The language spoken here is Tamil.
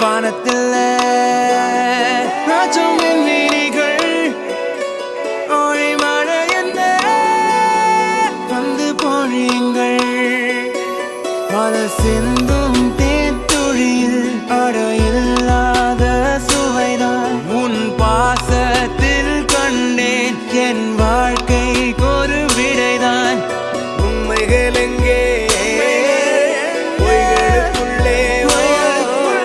வானத்தில் ராஜம் விண்மீனிகள் ஓய் மழை என்ன வந்து பொழியுங்கள் பல சிந்தும் தேத்துழியில் அடைய